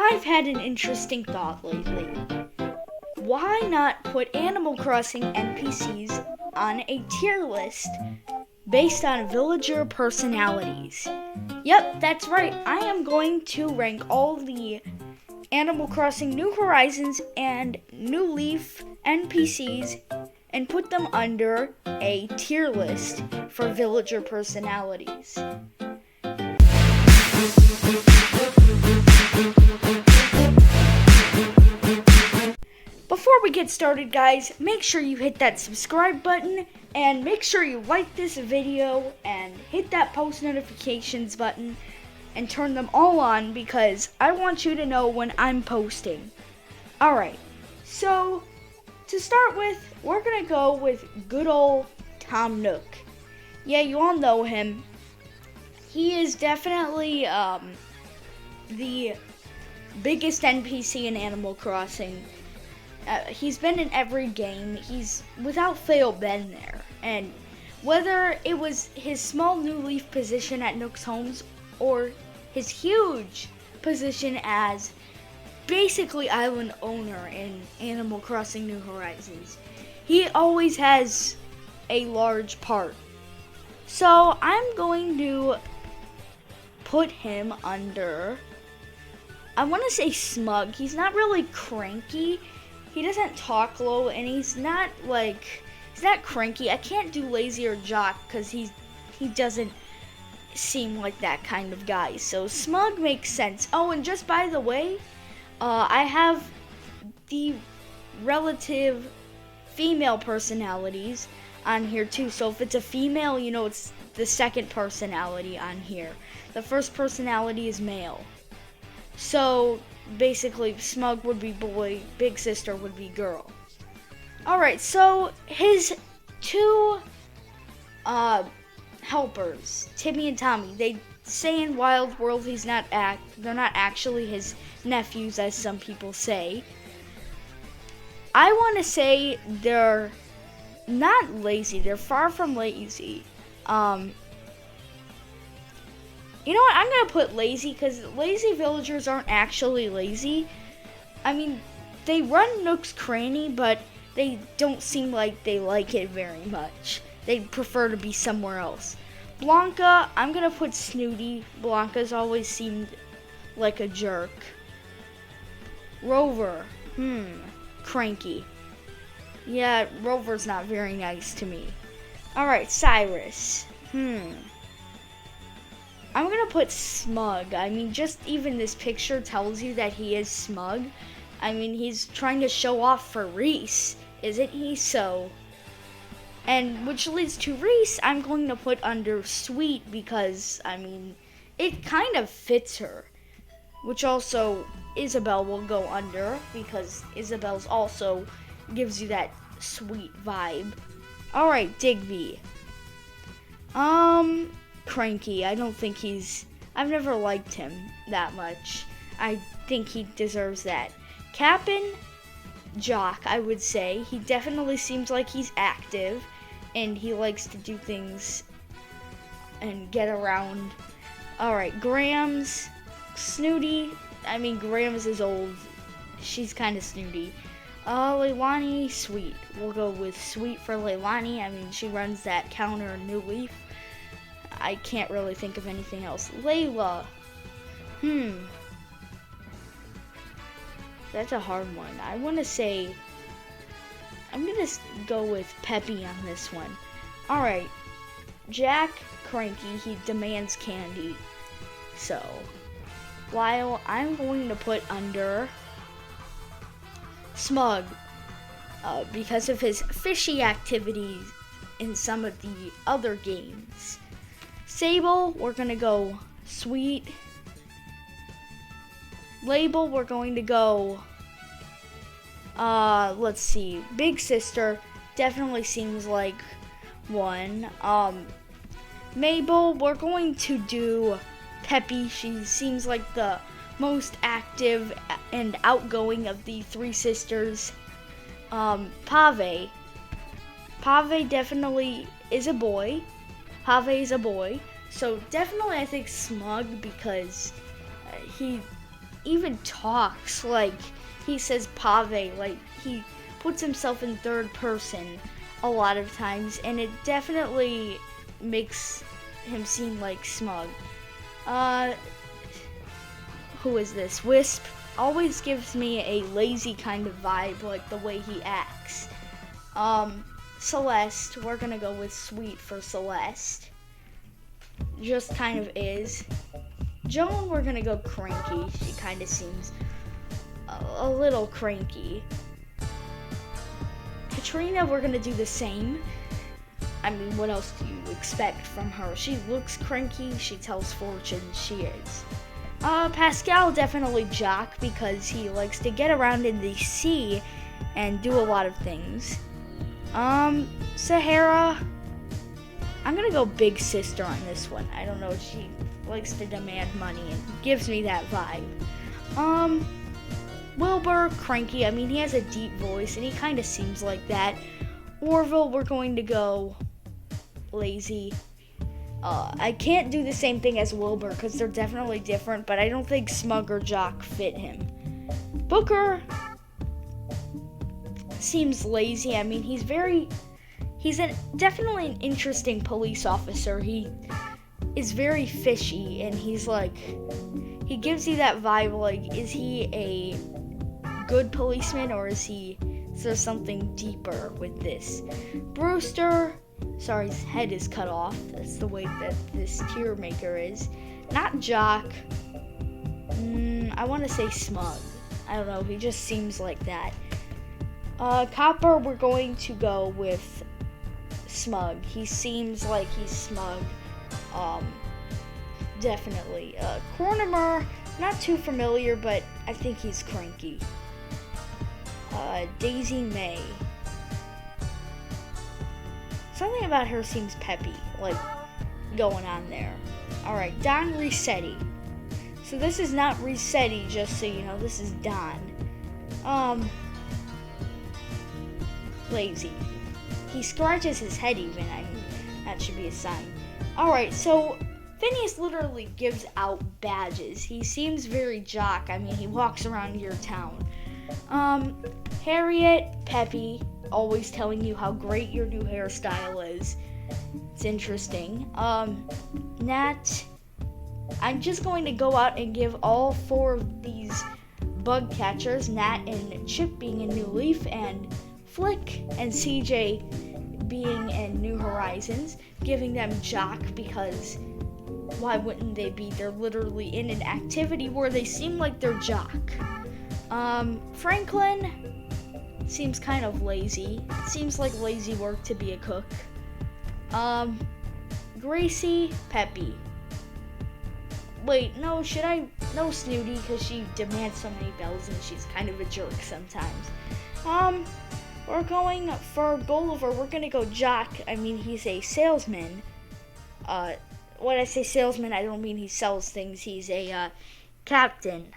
I've had an interesting thought lately. Why not put Animal Crossing NPCs on a tier list based on villager personalities? Yep, that's right. I am going to rank all the Animal Crossing New Horizons and New Leaf NPCs and put them under a tier list for villager personalities. Before we get started, guys, make sure you hit that subscribe button and make sure you like this video and hit that post notifications button and turn them all on because I want you to know when I'm posting. Alright, so to start with, we're going to go with good old Tom Nook. Yeah, you all know him. He is definitely the biggest NPC in Animal Crossing. He's been in every game. He's without fail been there. And whether it was his small New Leaf position at Nook's Homes or his huge position as basically island owner in Animal Crossing New Horizons, he always has a large part. So I'm going to put him under, I want to say smug. He's not really cranky. He doesn't talk low, and he's not cranky. I can't do lazy or jock because he doesn't seem like that kind of guy. So smug makes sense. Oh, and just by the way, I have the relative female personalities on here too. So if it's a female, you know it's the second personality on here. The first personality is male. So basically, Smug would be boy, Big Sister would be girl. Alright, so his two helpers, Timmy and Tommy, they say in Wild World they're not actually his nephews, as some people say. I want to say they're not lazy. They're far from lazy. You know what? I'm going to put lazy because lazy villagers aren't actually lazy. I mean, they run Nook's Cranny, but they don't seem like they like it very much. They prefer to be somewhere else. Blanca, I'm going to put snooty. Blanca's always seemed like a jerk. Rover, cranky. Yeah, Rover's not very nice to me. Alright, Cyrus, I'm going to put smug. I mean, just even this picture tells you that he is smug. I mean, he's trying to show off for Reese, isn't he? So, and which leads to Reese, I'm going to put under sweet because, I mean, it kind of fits her. Which also, Isabel will go under because Isabel's also gives you that sweet vibe. Alright, Digby. Cranky. I've never liked him that much. I think he deserves that. Cap'n, jock, I would say. He definitely seems like he's active and he likes to do things and get around. Alright, Grams, snooty. I mean, Grams is old. She's kind of snooty. Leilani, sweet. We'll go with sweet for Leilani. I mean, she runs that counter in New Leaf. I can't really think of anything else. Layla. That's a hard one. I want to say, I'm going to go with Peppy on this one. Alright. Jack, cranky. He demands candy. So, Lyle, I'm going to put under smug. Because of his fishy activities in some of the other games. Sable, we're going to go sweet. Label, we're going to go, let's see. Big Sister definitely seems like one. Mabel, we're going to do Peppy. She seems like the most active and outgoing of the three sisters. Pave. Pave definitely is a boy. Pave is a boy. So definitely I think smug because even talks like he says pave, like he puts himself in third person a lot of times, and it definitely makes him seem like smug. Who is this? Wisp always gives me a lazy kind of vibe, like the way he acts. Celeste, we're gonna go with sweet for Celeste. Just kind of is. Joan, we're gonna go cranky. She kind of seems a little cranky. Katrina, we're gonna do the same. I mean, what else do you expect from her? She looks cranky, she tells fortunes, she is. Pascal, definitely jock, because he likes to get around in the sea and do a lot of things. Sahara, I'm gonna go big sister on this one. I don't know, she likes to demand money and gives me that vibe. Wilbur, cranky. I mean, he has a deep voice and he kind of seems like that. Orville, we're going to go lazy. I can't do the same thing as Wilbur because they're definitely different, but I don't think smug or jock fit him. Booker seems lazy. I mean, he's definitely an interesting police officer. He is very fishy, and he gives you that vibe, like, is he a good policeman, or is there something deeper with this? Brewster, sorry, his head is cut off. That's the way that this tier maker is. Not jock. I want to say smug. I don't know, he just seems like that. Copper, we're going to go with smug. He seems like he's smug. Definitely. Cornimer, not too familiar, but I think he's cranky. Daisy May. Something about her seems peppy, like going on there. Alright, Don Resetti. So this is not Resetti, just so you know, this is Don. Lazy. He scratches his head even, I mean, that should be a sign. Alright, so Phineas literally gives out badges. He seems very jock. I mean, he walks around your town. Harriet, peppy, always telling you how great your new hairstyle is. It's interesting. Nat, I'm just going to go out and give all 4 of these bug catchers, Nat and Chip being in New Leaf, and Flick and CJ being in New Horizons, giving them jock, because why wouldn't they be? They're literally in an activity where they seem like they're jock. Franklin seems kind of lazy. Seems like lazy work to be a cook. Gracie, peppy. Wait, no, no, Snooty, because she demands so many bells and she's kind of a jerk sometimes. We're going for Gulliver, we're gonna go jock. I mean, he's a salesman. When I say salesman, I don't mean he sells things. He's a captain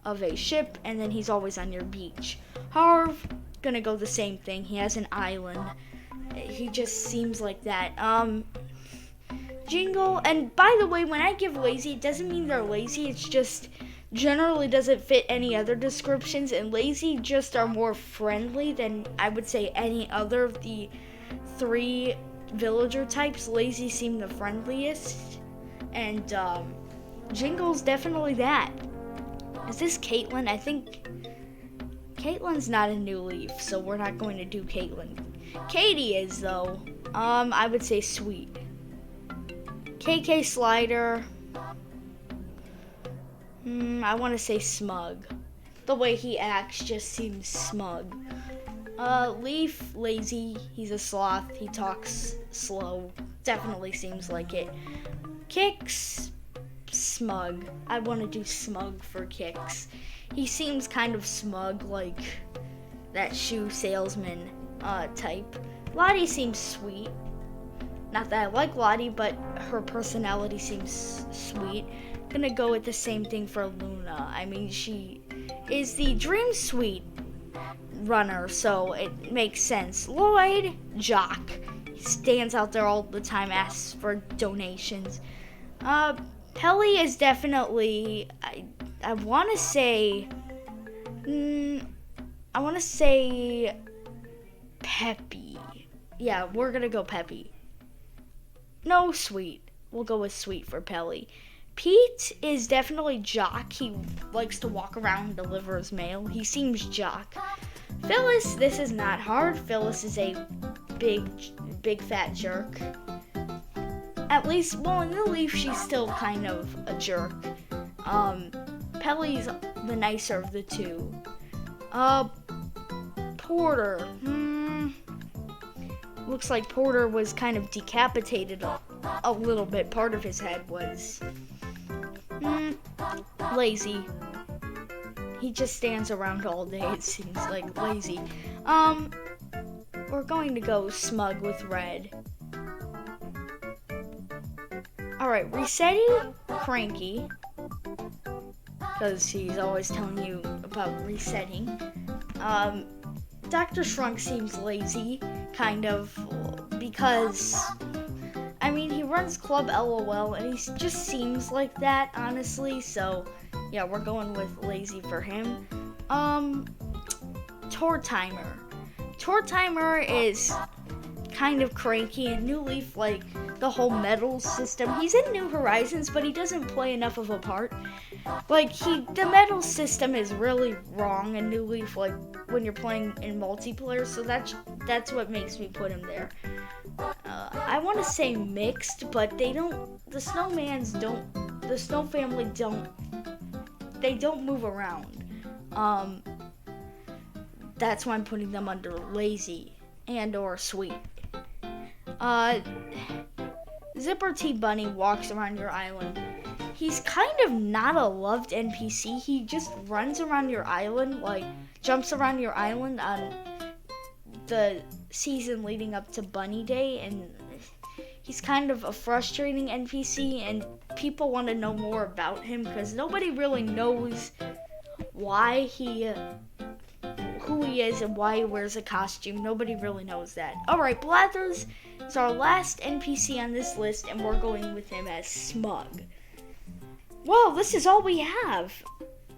of a ship, and then he's always on your beach. Harv, gonna go the same thing. He has an island. He just seems like that. Jingle, and by the way, when I give lazy, it doesn't mean they're lazy. It's just generally doesn't fit any other descriptions, and lazy just are more friendly than I would say any other of the 3 villager types. Lazy seem the friendliest, and Jingle's definitely that. Is this Caitlin? I think Caitlin's not a New Leaf, so we're not going to do Caitlin. Katie is, though. I would say sweet. KK Slider. I want to say smug. The way he acts just seems smug. Leaf, lazy. He's a sloth. He talks slow. Definitely seems like it. Kicks, smug. I want to do smug for Kicks. He seems kind of smug, like that shoe salesman type. Lottie seems sweet. Not that I like Lottie, but her personality seems sweet. Gonna go with the same thing for Luna. I mean, she is the Dream Suite runner, so it makes sense. Lloyd, jock. He stands out there all the time, asks for donations. Pelly is definitely, I want to say, Peppy. Yeah, we're gonna go Peppy. No, Sweet. We'll go with Sweet for Pelly. Pete is definitely Jock. He likes to walk around and deliver his mail. He seems Jock. Phyllis, this is not hard. Phyllis is a big fat jerk. At least, well, in New Leaf, she's still kind of a jerk. Pelly's the nicer of the two. Porter. Looks like Porter was kind of decapitated a little bit. Part of his head was lazy. He just stands around all day, it seems like. Lazy. We're going to go Smug with Red. Alright, Resetti, Cranky, because he's always telling you about resetting. Dr. Shrunk seems lazy, kind of, because, I mean, he runs Club LOL, and he just seems like that, honestly, so, yeah, we're going with lazy for him. Tour Timer. Tour Timer is kind of cranky, and New Leaf, like, the whole medal system. He's in New Horizons, but he doesn't play enough of a part. Like, the medal system is really wrong in New Leaf, like, when you're playing in multiplayer, so that's what makes me put him there. I want to say mixed, but the Snow family don't move around. That's why I'm putting them under lazy and or sweet. Zipper T Bunny walks around your island. He's kind of not a loved NPC. He just runs around your island, like jumps around your island on the season leading up to Bunny Day, and he's kind of a frustrating NPC, and people want to know more about him because nobody really knows who he is and why he wears a costume. Nobody really knows that. Alright, Blathers is our last NPC on this list, and we're going with him as Smug. Well, this is all we have.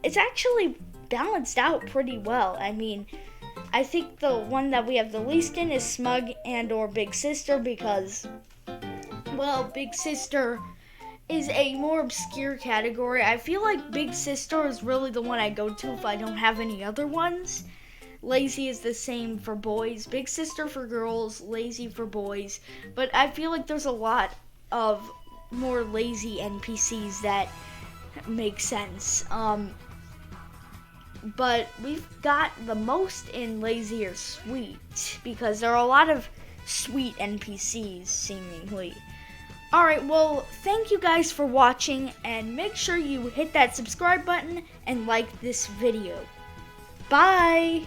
It's actually balanced out pretty well. I mean, I think the one that we have the least in is Smug and or Big Sister because, well, Big Sister is a more obscure category. I feel like Big Sister is really the one I go to if I don't have any other ones. Lazy is the same for boys. Big Sister for girls, lazy for boys. But I feel like there's a lot of more lazy NPCs that make sense. But we've got the most in lazy or sweet because there are a lot of sweet NPCs seemingly. Alright, well, thank you guys for watching, and make sure you hit that subscribe button and like this video. Bye!